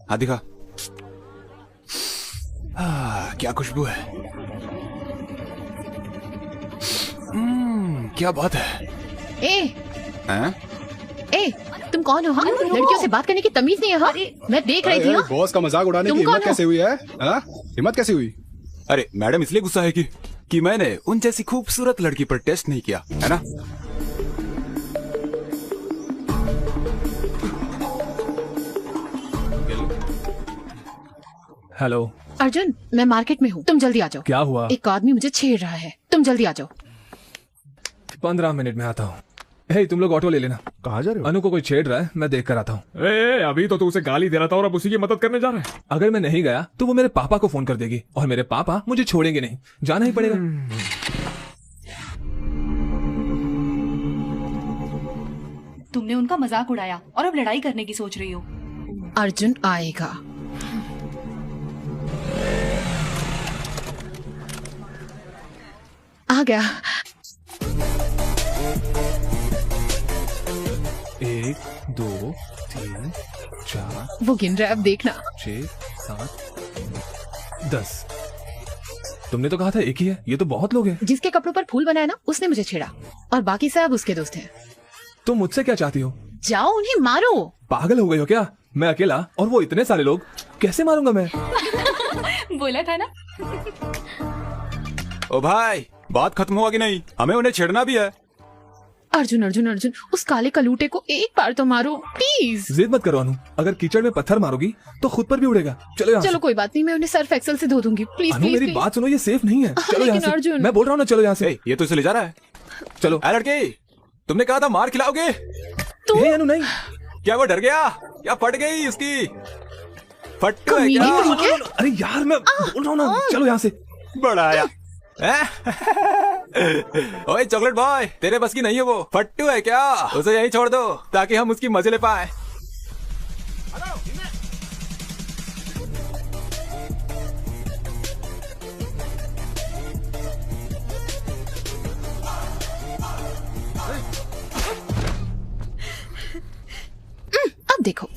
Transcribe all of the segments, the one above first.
हाँ दिखा। क्या खुशबू है। क्या बात है। ए, तुम कौन हो? हाँ, लड़कियों से बात करने की तमीज नहीं है। हाँ, मैं देख रही थी। हाँ, बॉस का मजाक उड़ाने की हिम्मत कैसे हुई है? हाँ? हिम्मत कैसे हुई? अरे मैडम इसलिए गुस्सा है कि मैंने उन जैसी खूबसूरत लड़की पर टेस्ट नहीं किया है ना। हेलो अर्जुन, मैं मार्केट में हूँ, तुम जल्दी आ जाओ। क्या हुआ? एक आदमी मुझे छेड़ रहा है, तुम जल्दी आ जाओ। 15 मिनट में आता हूँ। हे, तुम लोग ऑटो ले लेना। कहाँ जा रहे हो? अनु को कोई छेड़ रहा है, मैं देख कर आता हूँ। अभी तो तू उसे गाली दे रहा था और अब उसी की मदद करने जा रहा है। अगर मैं नहीं गया तो वो मेरे पापा को फोन कर देगी और मेरे पापा मुझे छोड़ेंगे नहीं, जाना ही पड़ेगा। तुमने उनका मजाक उड़ाया और अब लड़ाई करने की सोच रही हो। अर्जुन आएगा। आ गया। 1 2 3 4 वो गिन रहा है, अब देखना। 6 7 10। तुमने तो कहा था एक ही है, ये तो बहुत लोग हैं। जिसके कपड़ों पर फूल बनाया ना, उसने मुझे छेड़ा और बाकी सब उसके दोस्त हैं। तुम मुझसे क्या चाहती हो? जाओ उन्हें मारो। पागल हो गई हो क्या? मैं अकेला और वो इतने सारे लोग, कैसे मारूंगा मैं? बोला था ना। ओ भाई, बात खत्म हुआ कि नहीं? हमें उन्हें छेड़ना भी है। अर्जुन अर्जुन अर्जुन, उस काले कलूटे को एक बार तो मारो प्लीज। जिद मत करो अनु, अगर कीचड़ में पत्थर मारोगी तो खुद पर भी उड़ेगा। चलो यहाँ चलो से। कोई बात नहीं, मैं उन्हें सर्फ एक्सेल से धो दूंगी। प्लीज अनु प्लीज मेरी प्लीज। बात सुनो, ये सेफ नहीं है। चलो लेकिन यहाँ से। अर्जुन। मैं बोल रहा हूँ ना, चलो यहाँ से। ये तो इसे ले जा रहा है। चलो। ए लड़की, तुमने कहा था मार खिलाओगे। हे अनु नहीं। क्या वो डर गया? क्या फट गई उसकी? फट्टू है कमीनी क्या? कहीं के? अरे यार मैं बोल रहा हूँ ना, चलो यहाँ से। बड़ा आया। ओए चॉकलेट बॉय, तेरे बस की नहीं है वो। फट्टू है क्या? उसे यहीं छोड़ दो ताकि हम उसकी मजे ले पाए। अब देखो।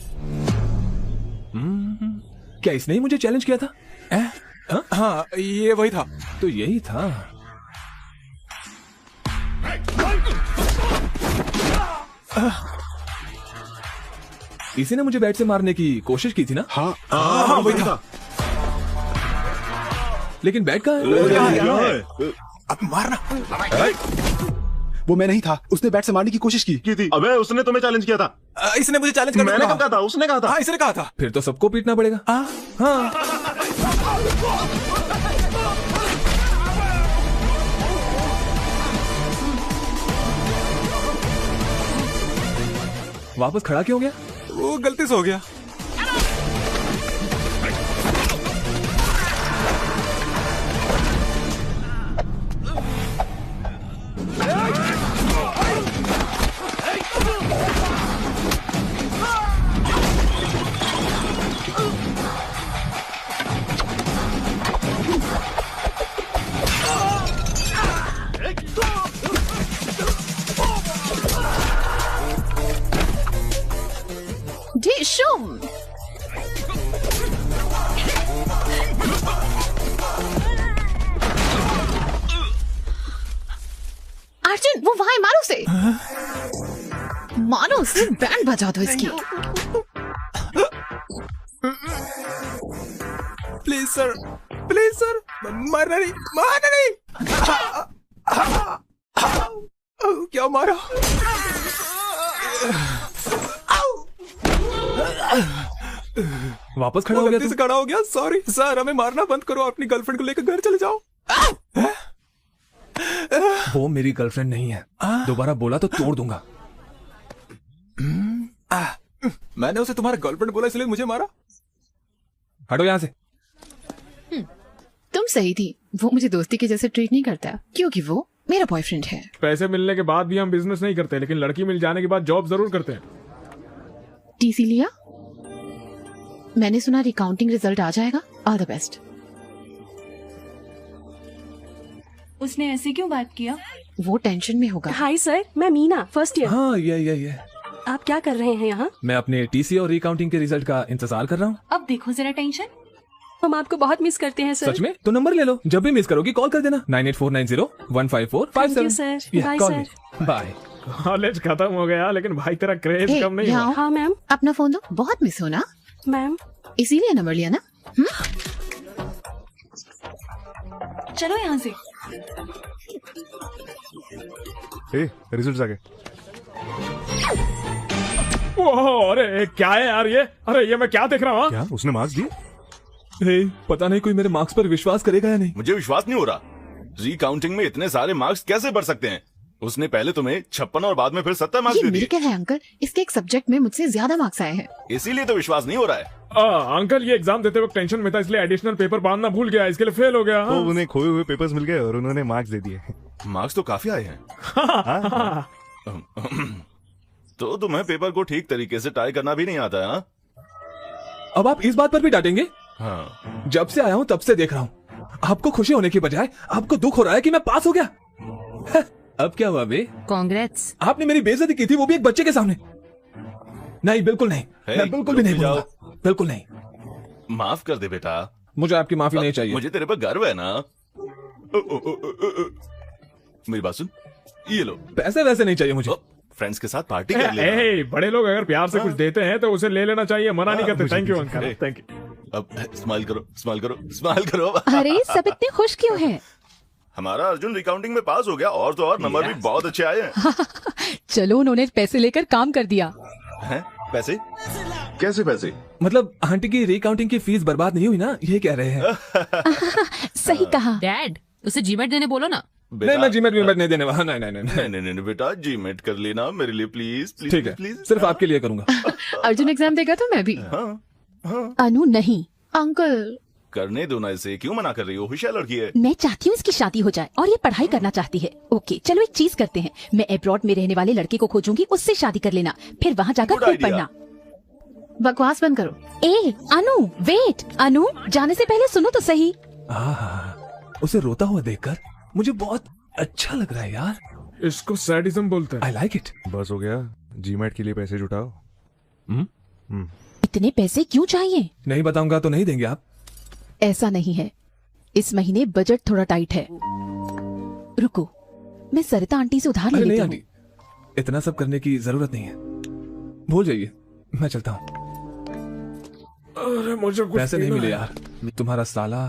क्या इसने ही मुझे चैलेंज किया था? हाँ ये वही था। तो यही था। इसी ने मुझे बैट से मारने की कोशिश की थी ना? हाँ वही था। लेकिन बैट कहाँ है? अब मारना। वो मैं नहीं था, उसने बैट से मारने की कोशिश की थी। अबे उसने तुम्हें चैलेंज किया था। इसने मुझे चैलेंज करने मैंने को कब कहा था? उसने कहा था। हाँ इसने कहा था। फिर तो सबको पीटना पड़ेगा। हाँ। वापस खड़ा क्यों हो गया? वो गलती से हो गया। डिशुम। अर्जुन वो वहां है, मारो उसे। मारो उसे, बैंड बजा दो इसकी। प्लीज सर, प्लीज सर, मारना नहीं, मारना नहीं। क्या मारा? वापस खड़ा हो गया गलती से तू? खड़ा हो गया। सॉरी सर, हमें मारना बंद करो। अपनी गर्लफ्रेंड को लेकर घर चले जाओ। वो मेरी गर्लफ्रेंड नहीं है। दोबारा बोला तो तोड़ दूंगा। मैंने उसे तुम्हारा गर्लफ्रेंड बोला इसलिए मुझे मारा। हटो यहाँ से। तुम सही थी, वो मुझे दोस्ती के जैसे ट्रीट नहीं करता क्योंकि वो मेरा बॉयफ्रेंड है। पैसे मिलने के बाद भी हम बिजनेस नहीं करते, लेकिन लड़की मिल जाने के बाद जॉब जरूर करते हैं। टीसी लिया? मैंने सुना रिकाउंटिंग रिजल्ट आ जाएगा। All the best. उसने ऐसे क्यों बात किया? वो टेंशन में होगा। हाय सर, मैं मीना, फर्स्ट ईयर। हाँ ये आप क्या कर रहे हैं यहाँ? मैं अपने टीसी और रिकाउंटिंग के रिजल्ट का इंतजार कर रहा हूँ। अब देखो जरा टेंशन। हम आपको बहुत मिस करते हैं सर। सच में? तो नंबर ले लो, जब भी मिस करोगी कॉल कर देना। 9849015457। Thank you, sir. Bye, sir. Bye. College खत्म हो गया लेकिन भाई तेरा क्रेज Hey, कम नहीं यहाँ हुआ। आओ। हाँ मैम। अपना फोन दो, बहुत मिस हो ना, मैम इसीलिए नंबर लिया ना। चलो यहाँ से। रिजल्ट आ गए। ओह, अरे क्या है यार ये? अरे ये मैं क्या देख रहा हूँ? क्या उसने मार्क्स दिए? हे, पता नहीं कोई मेरे मार्क्स पर विश्वास करेगा या नहीं। मुझे विश्वास नहीं हो रहा। रीकाउंटिंग में इतने सारे मार्क्स कैसे बढ़ सकते हैं? उसने पहले तुम्हें 56 और बाद में फिर 70 मार्क्स ये दे मेरे दिए। क्या है अंकल, इसके एक सब्जेक्ट में मुझसे ज्यादा मार्क्स आए हैं। इसीलिए तो विश्वास नहीं हो रहा है। अंकल ये एग्जाम देते वक्त टेंशन में था इसलिए एडिशनल पेपर बांधना भूल गया, इसके लिए फेल हो गया। तो उन्हें खोए हुए पेपर्स मिल गए और उन्होंने मार्क्स दे दिए। मार्क्स तो काफी आए हैं। तो तुम्हें पेपर को ठीक तरीके से टाई करना भी नहीं आता है? हाँ? अब आप इस बात पर भी डांटेंगे? हाँ। जब से आया हूँ तब से देख रहा हूँ, आपको खुशी होने की बजाय आपको दुख हो रहा है कि मैं पास हो गया। अब क्या हुआ बे? कांग्रेट्स। आपने मेरी बेइज्जती की थी, वो भी एक बच्चे के सामने। नहीं, बिल्कुल नहीं। मैं बिल्कुल भी नहीं रुक जाओ। बोलूंगा, बिल्कुल नहीं। माफ कर दे बेटा। मुझे आपकी माफी नहीं चाहिए। मुझे तेरे पर गर्व है ना। मेरी बात सुन, ये लो। पैसे वैसे नहीं चाहिए मुझे। फ्रेंड्स के साथ पार्टी कर लेना। बड़े लोग अगर प्यार से कुछ देते हैं तो उसे ले लेना चाहिए, मना नहीं करते। थैंक यू अंकल, अरे। Thank you. अब स्माइल करो, स्माइल करो, स्माइल करो। अरे सब इतने खुश क्यों हैं? हमारा अर्जुन रिकाउंटिंग में पास हो गया और तो और नंबर भी बहुत अच्छे आए हैं। चलो उन्होंने पैसे लेकर काम कर दिया। हैं? पैसे? कैसे पैसे? मतलब आंटी की रिकाउंटिंग की फीस बर्बाद नहीं हुई ना, ये कह रहे हैं। सही कहा। डैड उसे जीमेट देने बोलो ना। नहीं, मैं जीमेट नहीं देने वाला। नहीं नहीं नहीं नहीं नहीं बेटा, जीमेट कर लेना मेरे लिए प्लीज प्लीज। ठीक है, प्लीज। सिर्फ आपके लिए करूंगा। अर्जुन एग्जाम देगा तो मैं भी। अनु नहीं। अंकल करने दो ना इसे, क्यों मना कर रही हो? होशियार लड़की है। मैं चाहती हूँ इसकी शादी हो जाए और ये पढ़ाई करना चाहती है। ओके चलो एक चीज करते हैं, मैं अब्रॉड में रहने वाले लड़के को खोजूंगी, उससे शादी कर लेना, फिर वहाँ जाकर Good खूब idea. पढ़ना। बकवास बंद करो। ए अनु वेट, अनु जाने से पहले सुनो तो सही। उसे रोता हुआ देखकर मुझे बहुत अच्छा लग रहा है यार। इसको सैडिज्म बोलते हैं। I like it. बस हो गया, जीमेट के लिए पैसे जुटाओ। इतने पैसे क्यों चाहिए? नहीं बताऊंगा तो नहीं देंगे आप? ऐसा नहीं है, इस महीने बजट थोड़ा टाइट है। रुको मैं सरिता आंटी से उधार ले अरे नहीं लेती आंटी, हूँ। इतना सब करने की जरूरत नहीं है, भूल जाइए, मैं चलता हूँ। अरे मुझे कुछ पैसे नहीं पीना मिले है। यार, तुम्हारा साला।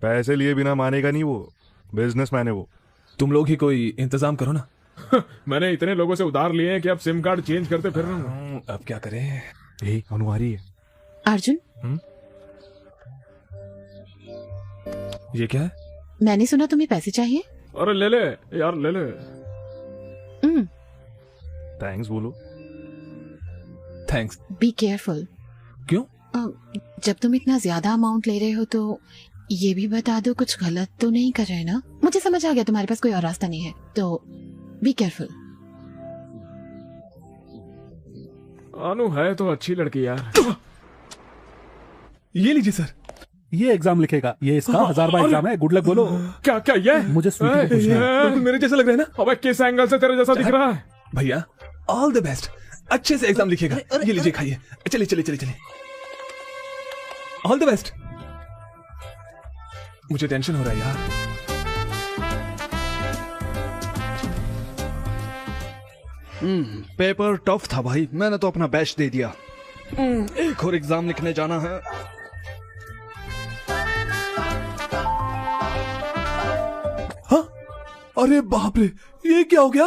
पैसे लिए बिना मानेगा नहीं, वो बिजनेसमैन है वो। तुम लोग ही कोई इंतजाम करो ना। मैंने इतने लोगों से उधार लिए हैं कि अब सिम कार्ड चेंज करते फिर रहा हूँ। अब क्या करें? अनु आ रही है। अर्जुन ये क्या है? मैंने सुना तुम्हें पैसे चाहिए। अरे ले ले यार, ले ले। थैंक्स बोलो। थैंक्स। Be careful. क्यों? जब तुम इतना ज्यादा अमाउंट ले रहे हो तो ये भी बता दो कुछ गलत तो नहीं कर रहे ना। मुझे समझ आ गया तुम्हारे पास कोई और रास्ता नहीं है, तो बी केयरफुल। अनु है तो अच्छी लड़की यार। ये लीजिए सर। ये एग्जाम लिखेगा, ये इसका 1000वां एग्जाम है। गुड लक बोलो। क्या क्या ये? मुझे स्वीटी को पूछना है। मेरे जैसा लग रहा है ना? अबे किस एंगल से तेरे जैसा दिख रहा है? भैया ऑल द बेस्ट, अच्छे से एग्जाम लिखिएगा। ये लीजिए खाइए। चलिए चलिए चलिए चलिए, ऑल द बेस्ट। मुझे टेंशन हो रहा है यार। पेपर टफ था भाई, मैंने तो अपना बेस्ट दे दिया। एक और एग्जाम लिखने जाना है। हाँ? अरे बाप रे, ये क्या हो गया?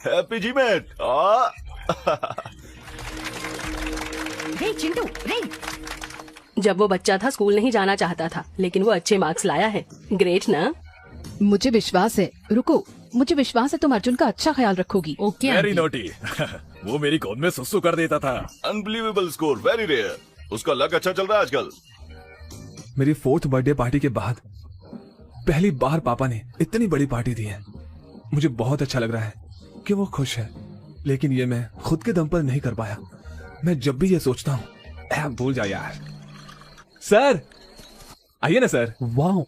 Happy GMAT. रे चिंटू रे। जब वो बच्चा था स्कूल नहीं जाना चाहता था, लेकिन वो अच्छे मार्क्स लाया है। ग्रेट ना? मुझे विश्वास है। रुको, मुझे विश्वास है तुम अर्जुन का अच्छा ख्याल रखोगी। Okay very naughty. वो मेरी गोद में सुसु कर देता था। Unbelievable score, very rare. उसका लक अच्छा चल रहा है आजकल। मेरी 4th बर्थडे पार्टी के बाद पहली बार पापा ने इतनी बड़ी पार्टी दी है। मुझे बहुत अच्छा लग रहा है कि वो खुश है, लेकिन ये मैं खुद के दम पर नहीं कर पाया। मैं जब भी ये सोचता हूँ, भूल जा यार, सर आइए ना सर। वाह,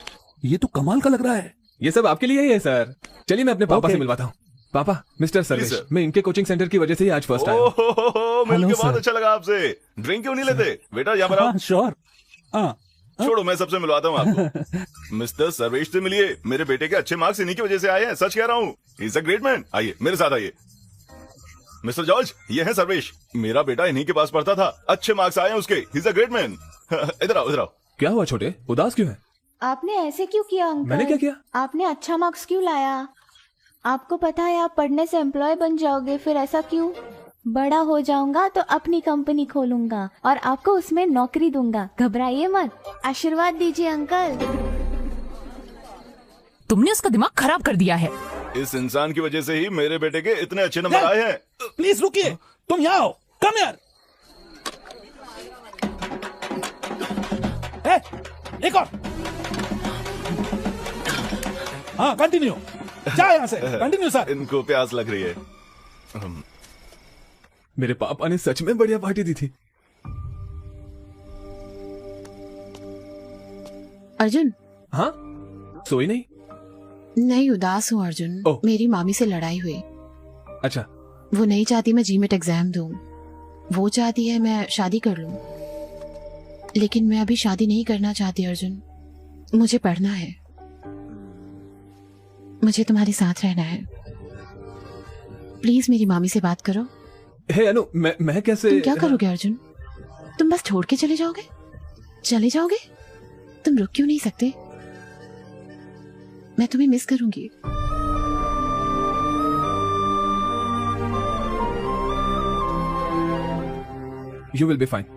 ये तो कमाल का लग रहा है। ये सब आपके लिए ही है सर। चलिए मैं अपने पापा Okay. से मिलवाता हूँ। पापा, मिस्टर सर्वेश, sir. मैं इनके कोचिंग सेंटर की वजह से ही आज फर्स्ट आया हूँ। ओहो, मिलके Hello, बहुत sir. अच्छा लगा आपसे। ड्रिंक क्यों नहीं लेते बेटा? यहाँ पर आओ। हाँ, श्योर। हाँ, छोड़ो, मैं सबसे मिलवाता हूँ आपको। मिस्टर सर्वेश से मिलिए। मेरे बेटे के अच्छे मार्क्स इन्हीं की वजह से आए हैं, सच कह रहा हूँ। Is a great man. आइए मेरे साथ आइए। मिस्टर जॉर्ज, ये है सर्वेश। मेरा बेटा इन्हीं के पास पढ़ता था, अच्छे मार्क्स आए हैं उसके। Is a great man. इधर आओ, इधर आओ। क्या हुआ छोटे, उदास क्यों है? आपने ऐसे क्यों किया अंकल? मैंने क्या किया? आपने अच्छा मार्क्स क्यों लाया? आपको पता है आप पढ़ने से एम्प्लॉय बन जाओगे, फिर ऐसा क्यों? बड़ा हो जाऊंगा तो अपनी कंपनी खोलूंगा और आपको उसमें नौकरी दूंगा। घबराइए मत, आशीर्वाद दीजिए अंकल। तुमने उसका दिमाग खराब कर दिया है। इस इंसान की वजह से ही मेरे बेटे के इतने अच्छे नंबर आए हैं। प्लीज रुकिए, तुम यहाँ आओ। कम यार। एक और। हाँ, कंटिन्यू। जा यहाँ से, कंटिन्यू सर। इनको प्यास लग रही है। मेरे पापा ने सच में बढ़िया पार्टी दी थी। अर्जुन। हाँ, सोई नहीं? नहीं, उदास हूँ अर्जुन। ओह। मेरी मामी से लड़ाई हुई। अच्छा। वो नहीं चाहती मैं जीमेट एग्जाम दूं। वो चाहती है मैं शादी कर लूं। लेकिन मैं अभी शादी नहीं करना चाहती अर्जुन। मुझे पढ़ना है। मुझे तुम्हारे साथ रहना है। प्लीज मेरी मामी से बात करो। हे अनु, मैं कैसे? तुम क्या करोगे अर्जुन? तुम बस छोड़ के चले जाओगे? चले जाओगे? तुम रुक क्यों नहीं सकते? मैं तुम्हें मिस करूंगी। You will be fine.